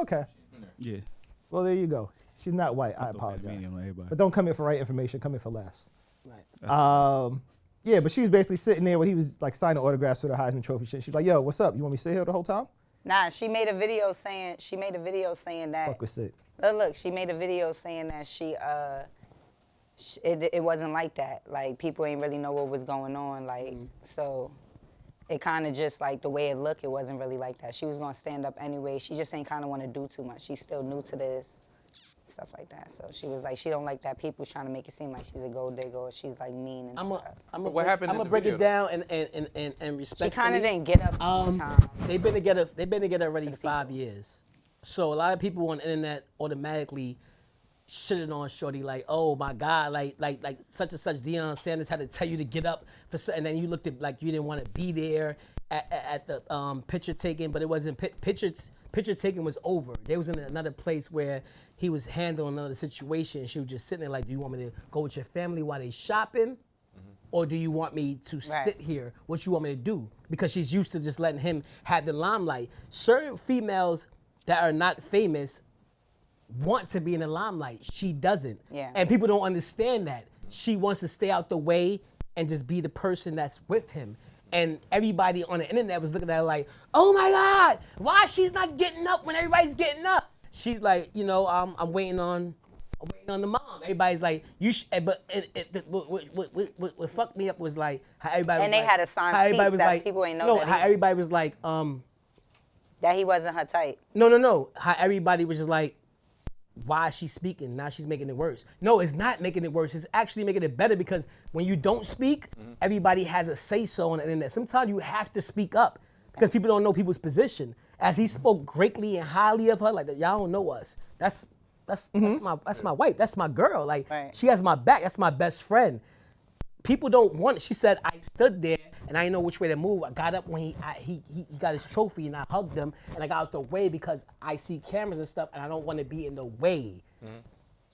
Okay. Yeah. Well, there you go. She's not white. I apologize. But don't come here for right information. Come here for laughs. Right. Yeah, but she was basically sitting there when he was like signing autographs for the Heisman Trophy shit. She was like, "Yo, what's up? You want me to sit here the whole time?" Nah, she made a video saying that. Fuck with sit. Look, she made a video saying that it wasn't like that. Like people ain't really know what was going on. Like so, it kind of just like the way it looked. It wasn't really like that. She was gonna stand up anyway. She just ain't kind of want to do too much. She's still new to this, stuff like that. So she was like, she don't like that people trying to make it seem like she's a gold digger or she's like mean and stuff. What happened? I'm gonna break it down and respectfully. She kind of didn't get up. They've been together already 5 years. So a lot of people on the internet automatically shitting on Shorty like, oh my God, like such and such Deion Sanders had to tell you to get up for, and then you looked at like you didn't want to be there at the picture taking, but it wasn't picture taking was over. They was in another place where he was handling another situation. She was just sitting there like, do you want me to go with your family while they shopping? Or do you want me to sit here? What you want me to do? Because she's used to just letting him have the limelight. Certain females that are not famous want to be in the limelight. She doesn't. Yeah. And people don't understand that. She wants to stay out the way and just be the person that's with him. And everybody on the internet was looking at her like, oh my God, why she's not getting up when everybody's getting up? She's like, you know, I'm waiting on the mom. Everybody's like, but what fucked me up was like how everybody and was they like, had a sign that like, people ain't know no, that how everybody was like, that he wasn't her type. No. How everybody was just like, why is she speaking? Now she's making it worse. No, it's not making it worse. It's actually making it better because when you don't speak, everybody has a say-so on the internet. Sometimes you have to speak up because people don't know people's position. As he spoke greatly and highly of her, like that, y'all don't know us. That's my wife. That's my girl. Like she has my back. That's my best friend. People don't want. She said I stood there and I didn't know which way to move. I got up when he got his trophy and I hugged him and I got out the way because I see cameras and stuff and I don't want to be in the way.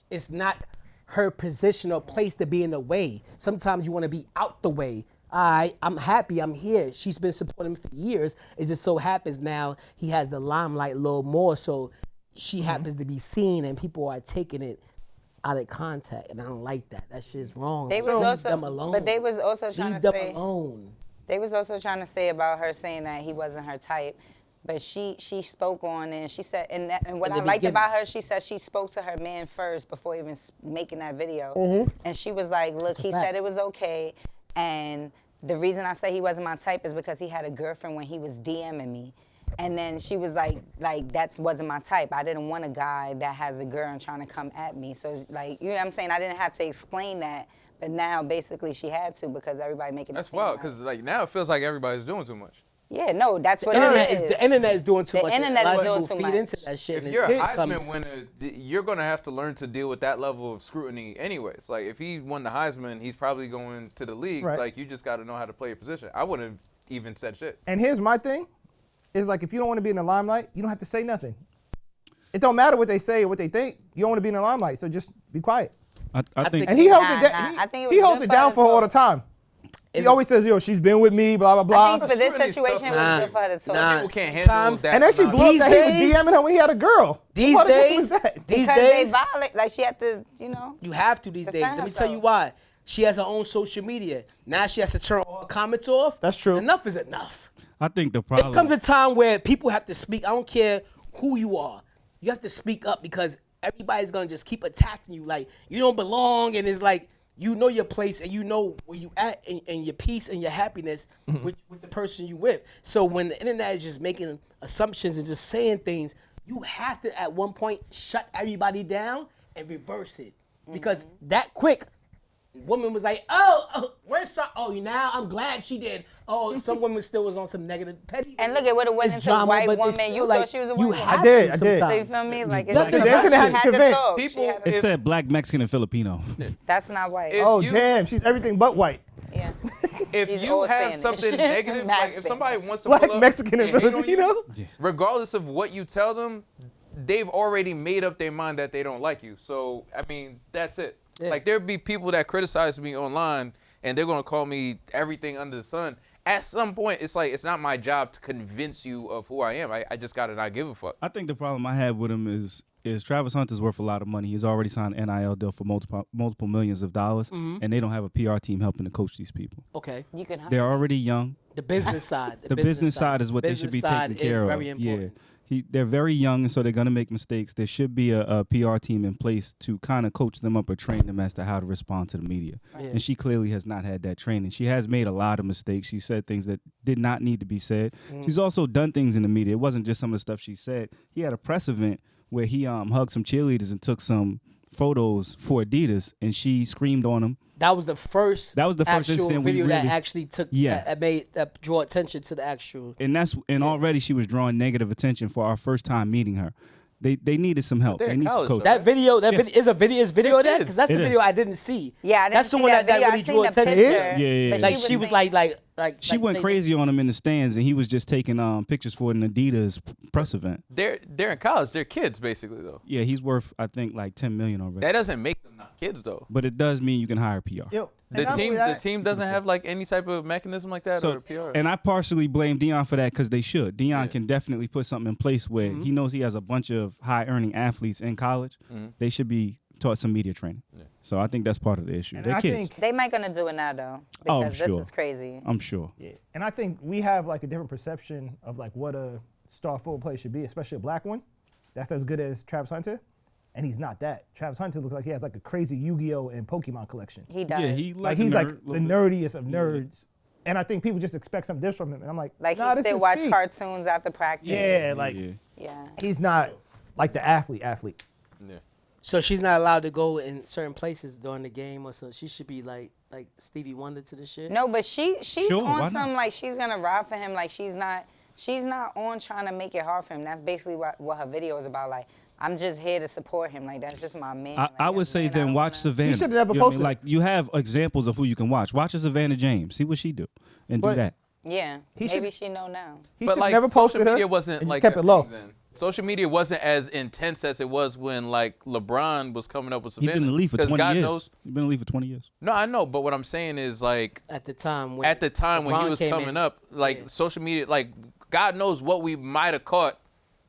It's not her position or place to be in the way. Sometimes you want to be out the way. I'm happy I'm here. She's been supporting me for years. It just so happens now he has the limelight a little more, so she happens to be seen and people are taking it out of contact, and I don't like that. That shit's wrong. Leave them alone. But they was also trying Leave to them say alone. They was also trying to say about her saying that he wasn't her type. But she spoke on it and she said, and what I liked about her, she said she spoke to her man first before even making that video. And she was like, look, he said it was okay. And the reason I say he wasn't my type is because he had a girlfriend when he was DMing me. And then she was like that wasn't my type. I didn't want a guy that has a girl and trying to come at me. So like, you know what I'm saying? I didn't have to explain that. But now basically she had to because everybody making it. That's wild because like now it feels like everybody's doing too much. Yeah, no, that's what it is. The internet is doing too much. The internet is doing too feed much. into that shit. If you're a Heisman winner, you're going to have to learn to deal with that level of scrutiny anyways. Like, if he won the Heisman, he's probably going to the league. Right. Like, you just got to know how to play your position. I wouldn't have even said shit. And here's my thing. Is like, if you don't want to be in the limelight, you don't have to say nothing. It don't matter what they say or what they think. You don't want to be in the limelight, so just be quiet. I think. And he holds it down. He holds it down for her all the time. He always says, yo, she's been with me, blah, blah, blah. I think for this situation, it was good for her to talk. People can't handle that. And then she blew up that he was DMing her when he had a girl. These days, they violate, like she had to, you know. You have to these days. Let me tell you why. She has her own social media. Now she has to turn all her comments off. That's true. Enough is enough. I think the problem. There comes a time where people have to speak. I don't care who you are. You have to speak up because everybody's going to just keep attacking you like you don't belong. And it's like, you know your place and you know where you at and your peace and your happiness with the person you with. So when the internet is just making assumptions and just saying things, you have to at one point shut everybody down and reverse it. Because that quick, woman was like, where's some, now I'm glad she did. Some woman still was on some negative petty. And look, it would have went into a white woman. You thought she was a white woman. I did. So you feel me? Like, they had to convince. People, it said black, Mexican, and Filipino. That's not white. Damn, she's everything but white. Yeah. If you have something negative, like if somebody wants to black, pull up Mexican, and Filipino, regardless of what you tell them, they've already made up their mind that they don't like you. So, I mean, that's it. Yeah. Like, there'd be people that criticize me online, and they're going to call me everything under the sun. at some point, it's like, it's not my job to convince you of who I am. I just got to not give a fuck. I think the problem I have with him is Travis Hunter's worth a lot of money. He's already signed an NIL deal for multiple millions of dollars, and they don't have a PR team helping to coach these people. Okay. You can. They're already young. The business side. The business side is what they should be taking care of. Very important. Yeah. They're very young, and so they're going to make mistakes. There should be a PR team in place to kind of coach them up or train them as to how to respond to the media. Yeah. And she clearly has not had that training. She has made a lot of mistakes. She said things that did not need to be said. She's also done things in the media. It wasn't just some of the stuff she said. He had a press event where he hugged some cheerleaders and took some photos for Adidas, and she screamed on him. That was the first. That was the first actual incident we video really- that actually took. Yeah. That draw attention to the actual. And already she was drawing negative attention for our first time meeting her. They needed some help. They're They in need some college, coaching. though. That video, is a video of that? kids. Because that's It the is. video I didn't see. Yeah, I didn't That's the see one that that video. really I seen drew the attention. picture, Yeah. but Like she was like She went crazy on him in the stands, and he was just taking pictures for an Adidas press event. They're in college. They're kids, basically, though. Yeah, he's worth, I think, like $10 million already. That doesn't make them not kids, though. But it does mean you can hire PR. Yo, The and not team, only the that- team doesn't have like any type of mechanism like that or PR. And I partially blame Dion for that because they should. Dion can definitely put something in place where he knows he has a bunch of high-earning athletes in college. They should be taught some media training. So I think that's part of the issue. And They're I kids. think- They might gonna do it now though, Oh, because I'm this sure. is crazy. I'm sure. Yeah, and I think we have like a different perception of like what a star football player should be, especially a black one. That's as good as Travis Hunter, and he's not that. Travis Hunter looks like he has like a crazy Yu-Gi-Oh and Pokemon collection. He does. Yeah, he Like a he's nerd, like a the little bit. nerdiest of nerds, and I think people just expect something different from him. And I'm like, Like nah, he this still is watch Steve. cartoons after practice. Yeah, like Yeah. Yeah. he's not like the athlete. Yeah. So she's not allowed to go in certain places during the game, or so she should be like Stevie Wonder to the shit. No, but she's Sure, why on not? some like she's gonna ride for him. Like she's not on trying to make it hard for him. That's basically what her video is about. Like I'm just here to support him. Like that's just my man. Like, I would that's say man I then don't watch wanna- Savannah. You should've never know what I mean? posted. Like you have examples of who you can watch. Watch a Savannah James. See what she do and do But- that. Yeah, He maybe should- she know now. He But should like never social posted her. media wasn't and like just kept a it low. thing then. Social media wasn't as intense as it was when like LeBron was coming up with He's Savannah. been in the league for 'Cause 20 God years. knows. He's been in the league for 20 years. No, I know, but what I'm saying is like At the time when at the time when he LeBron was came coming in. up, like social media, like God knows what we might have caught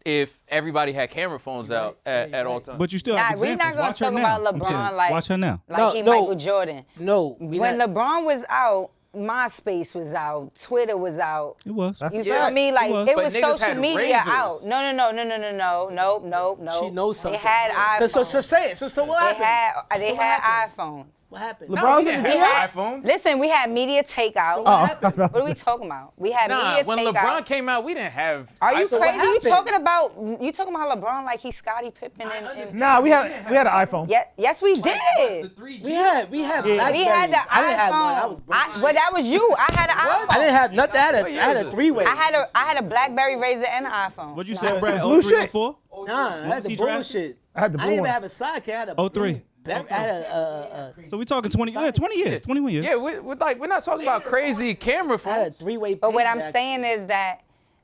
if everybody had camera phones out at all times. But you still Nah, have we're examples. not gonna Watch her talk now. about I'm LeBron saying, like- watch her now. Like No, he no. Michael Jordan. No, we When not, LeBron was out, MySpace was out, Twitter was out. It was. You Yeah, feel me? Like was. it But was niggas social had media razors. out. No. she knows something. They had iPhones. So say it. So what They happened? they So what had happened? iPhones. What happened? no, LeBron's we in didn't the have NBA? iPhones. Listen, we had media takeout. So Oh, I what was happened? about What to are we say. talking about? We had Nah, media when takeout. LeBron came out, we didn't have. Are you So what crazy? You happened? talking about LeBron like he's Scottie Pippen and Nah, we had an iPhone. yes we did. We had We Blackberries. had the iPhone. I didn't have one. I was broke. Well, that was you. I had an iPhone. I didn't have nothing. I What year had is a this? three-way. I had a BlackBerry Razor and an iPhone. What you said, Brad? blue 03, shit. 04? Nah, I had the he drafted? bullshit. I had the I blue didn't even one. have a sidekick. I had a 03. I had a So we talking 20 years, 21 years. Yeah, we're not talking about crazy camera I had a phones. three-way. But what page I'm jack. saying is that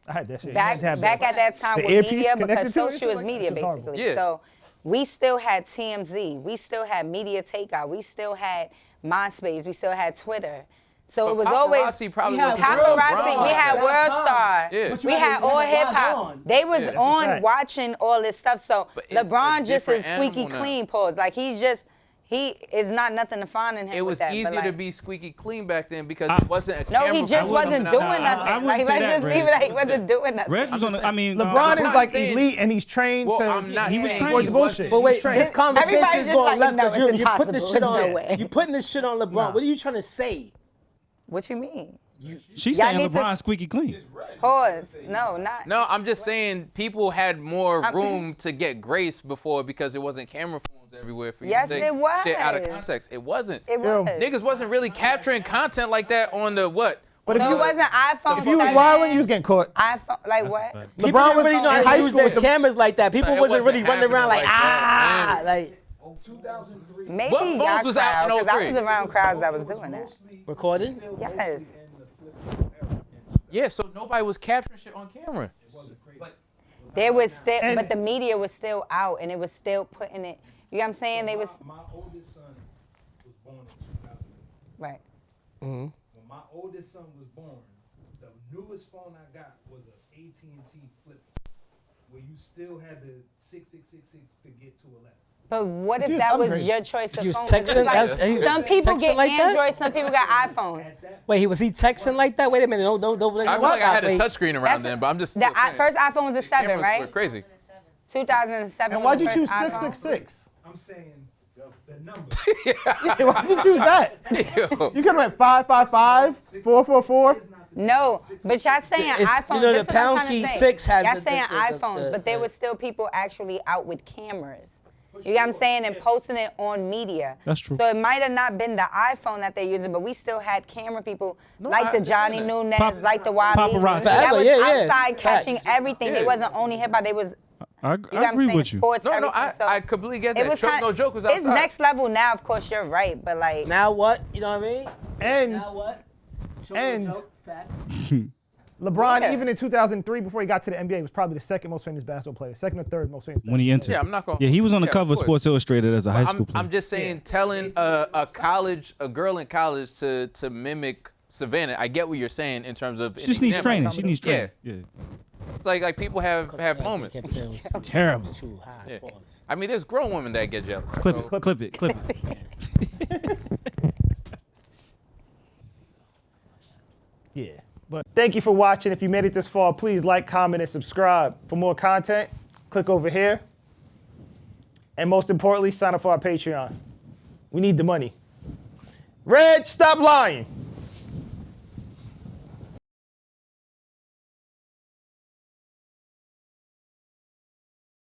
I had that shit. back You had to have at that time the with earpiece media, connected because to it and social shit is like media that? It's horrible. basically. Yeah. So we still had TMZ, we still had media takeout, we still had MySpace, we still had Twitter. So it was always Paparazzi probably We had wasn't World LeBron. paparazzi. We had Dot World com. Star. Yeah. But you We had to all log hip hop. on. They was Yeah. on Right. watching all this stuff. So But it's a LeBron just is different squeaky animal now. clean. Pause. Like he is not nothing to find in him. It with was that, but easier to like- be squeaky clean back then because it wasn't a No, camera he just phone wasn't coming doing out. nothing. I wouldn't Like say let's that, just Red. leave it like he wasn't doing nothing. Reg was on the, I mean, LeBron is not like saying- elite and he's trained Well, to. I'm not he was saying towards he the wasn't. bullshit. But He's wait, trained. this conversation Everybody's is just going like, left no, because it's you're putting this shit impossible. on. There's no way. You're putting this shit on LeBron. What are you trying to say? What you mean? she's Y'all saying need to- LeBron squeaky clean. Pause. No, not. No, I'm just saying people had more room to get grace before because there wasn't camera phones everywhere for you Yes, to take it was. shit out of context. It wasn't. It Yo. was. Niggas wasn't really capturing content like that on the what? But if No, you it wasn't iPhone. if you was 7. wilding, you was getting caught. iPhone, like what? People LeBron didn't was really know in how high to use school their with the cameras like that. People It wasn't really wasn't running around like happening like that. like Maybe What phones y'all was out crowd, in because I 03? was around crowds that was doing that. recording. Yes. Yeah, so nobody was capturing shit on camera. There was still, And- but the media was still out, and it was still putting it. You know what I'm saying? They was My oldest son was born in 2000. right. When my oldest son was born, newest phone I got was an AT&T flip, where you still had the 6666 to get to 11. But what if Just that was upgrade. your choice of He was phone? 'Cause it's texting? like, He was some people texting get like that? Android, some people got iPhones. Wait, was he texting like that? Wait a minute. Don't. I feel like I had a wait. touchscreen around then, but I'm just The still saying. first iPhone was the 7, Cameras right? were crazy. 2007 And was why'd the you first choose iPhone. 666? I'm saying the number. Hey, why'd you choose that? Yo. You could have went 555, 444. No, but y'all saying It's- iPhones. you know, this the what I'm pound trying to key say. 6 has y'all the- saying the- iPhones, but there the- was still people actually out with cameras. You know what I'm saying? And posting it on media. That's true. So it might have not been the iPhone that they're using, but we still had camera people No, like I the understand Johnny that. Nunez, like the Wally. Paparazzi. That Forever, was yeah, yeah. outside catching Facts. everything. Yeah. It wasn't only hip hop. They was, I you know what I'm agree saying, with you. sports, No, everything. So I completely get it that. was Choke kind No Joke was outside. It's next level now, of course, you're right, but like. Now what? You know what I mean? And Now what? Show And- joke. Facts. LeBron, Yeah. even in 2003, before he got to the NBA, was probably the second most famous basketball player, second or third most famous. When he entered. Yeah, I'm not gonna. Yeah, he was on the yeah, cover of course. Sports Illustrated as a high school I'm, player. I'm just saying, telling a girl in college to mimic Savannah. I get what you're saying in terms of. She just needs training. She needs training. Yeah. It's like people have moments. Can't say it was Terrible. too high. Yeah. Pause. I mean, there's grown women that get jealous. Clip so- it. Clip it. Clip it. Yeah. But thank you for watching. If you made it this far, please like, comment, and subscribe. For more content, click over here. And most importantly, sign up for our Patreon. We need the money. Reg, stop lying.